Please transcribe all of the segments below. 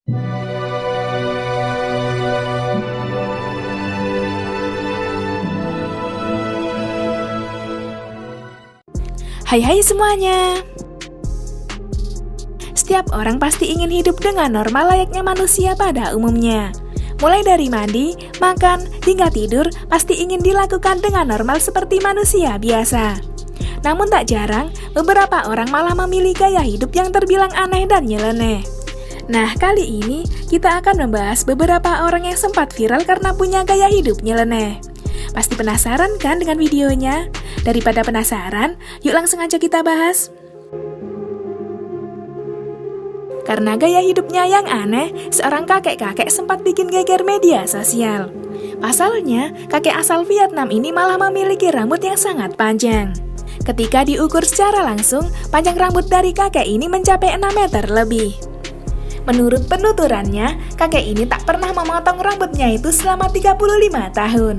Hai semuanya. Setiap orang pasti ingin hidup dengan normal layaknya manusia pada umumnya. Mulai dari mandi, makan, hingga tidur pasti ingin dilakukan dengan normal seperti manusia biasa. Namun tak jarang, beberapa orang malah memilih gaya hidup yang terbilang aneh dan nyeleneh. Nah, kali ini kita akan membahas beberapa orang yang sempat viral karena punya gaya hidup nyeleneh. Pasti penasaran kan dengan videonya? Daripada penasaran, yuk langsung aja kita bahas. Karena gaya hidupnya yang aneh, seorang kakek-kakek sempat bikin geger media sosial. Pasalnya, kakek asal Vietnam ini malah memiliki rambut yang sangat panjang. Ketika diukur secara langsung, panjang rambut dari kakek ini mencapai 6 meter lebih. Menurut penuturannya, kakek ini tak pernah memotong rambutnya itu selama 35 tahun.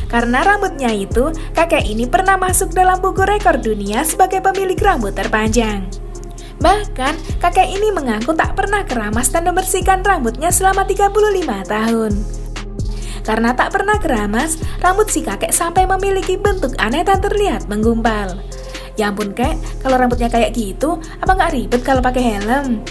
Karena rambutnya itu, kakek ini pernah masuk dalam buku rekor dunia sebagai pemilik rambut terpanjang. Bahkan, kakek ini mengaku tak pernah keramas dan membersihkan rambutnya selama 35 tahun. Karena tak pernah keramas, rambut si kakek sampai memiliki bentuk aneh dan terlihat menggumpal. Ya ampun kek, kalau rambutnya kayak gitu, apa nggak ribet kalau pakai helm?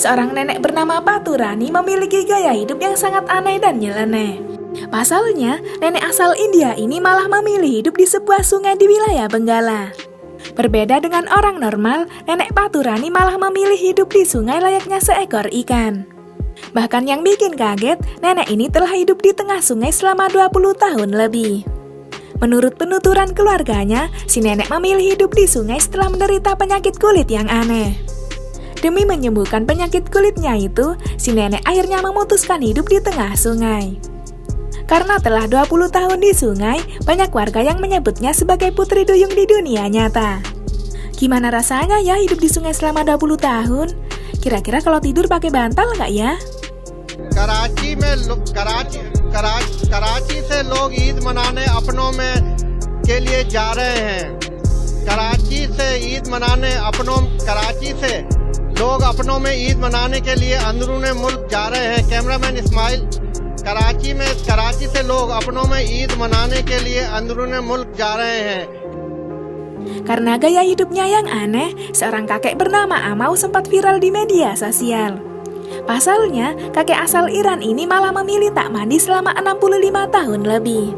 Seorang nenek bernama Paturani memiliki gaya hidup yang sangat aneh dan nyeleneh. Pasalnya, nenek asal India ini malah memilih hidup di sebuah sungai di wilayah Benggala. Berbeda dengan orang normal, nenek Paturani malah memilih hidup di sungai layaknya seekor ikan. Bahkan yang bikin kaget, nenek ini telah hidup di tengah sungai selama 20 tahun lebih. Menurut penuturan keluarganya, si nenek memilih hidup di sungai setelah menderita penyakit kulit yang aneh. Demi menyembuhkan penyakit kulitnya itu, si nenek akhirnya memutuskan hidup di tengah sungai. Karena telah 20 tahun di sungai, banyak warga yang menyebutnya sebagai putri duyung di dunia nyata. Gimana rasanya ya hidup di sungai selama 20 tahun? Kira-kira kalau tidur pakai bantal nggak ya? Karachi से लोग ईद मनाने अपनों में के लिए जा रहे हैं। कराची से लोग अपनों में ईद मनाने के लिए अंदरून मुल्क जा रहे हैं। कैमरामैन इस्माइल, कराची से लोग अपनों में ईद मनाने के लिए अंदरून मुल्क जा रहे हैं। Karena gaya hidupnya yang aneh, seorang kakek bernama Amau sempat viral di media sosial. Pasalnya, kakek asal Iran ini malah memilih tak mandi selama 65 tahun lebih.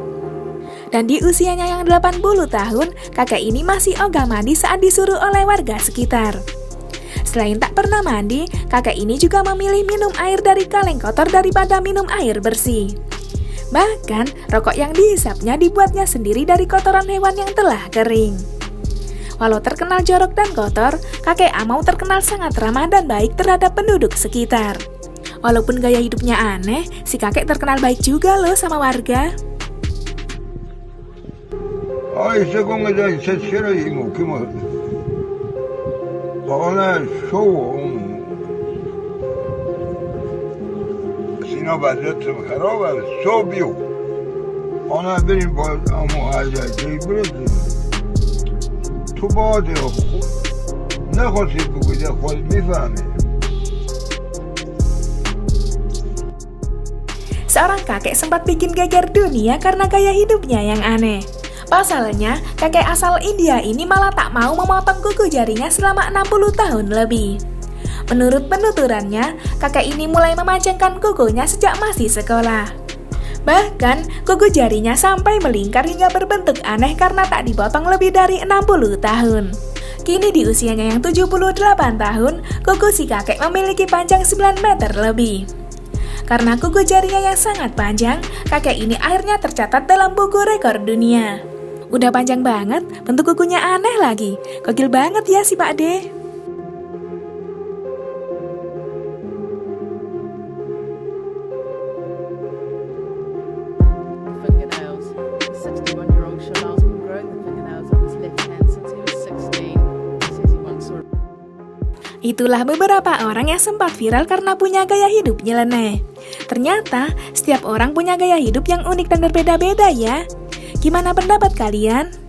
Dan di usianya yang 80 tahun, kakek ini masih ogah mandi saat disuruh oleh warga sekitar. Selain tak pernah mandi, kakek ini juga memilih minum air dari kaleng kotor daripada minum air bersih. Bahkan, rokok yang dihisapnya dibuatnya sendiri dari kotoran hewan yang telah kering. Walau terkenal jorok dan kotor, kakek Amau terkenal sangat ramah dan baik terhadap penduduk sekitar. Walaupun gaya hidupnya aneh, si kakek terkenal baik juga loh sama warga. اینا وضعیتم خرابه صبح بیو آنها بریم با امو حضرتی برسیم تو باده نخواستید بگوید خود میفهمید. Seorang kakek sempat bikin geger dunia karena gaya hidupnya yang aneh. Pasalnya, kakek asal India ini malah tak mau memotong kuku jarinya selama 60 tahun lebih. Menurut penuturannya, kakek ini mulai memanjangkan kukunya sejak masih sekolah. Bahkan, kuku jarinya sampai melingkar hingga berbentuk aneh karena tak dipotong lebih dari 60 tahun. Kini di usianya yang 78 tahun, kuku si kakek memiliki panjang 9 meter lebih. Karena kuku jarinya yang sangat panjang, kakek ini akhirnya tercatat dalam buku rekor dunia. Udah panjang banget, bentuk kukunya aneh lagi. Gokil banget ya si Pak D. Itulah beberapa orang yang sempat viral karena punya gaya hidup nyeleneh. Ternyata, setiap orang punya gaya hidup yang unik dan berbeda-beda ya. Gimana pendapat kalian?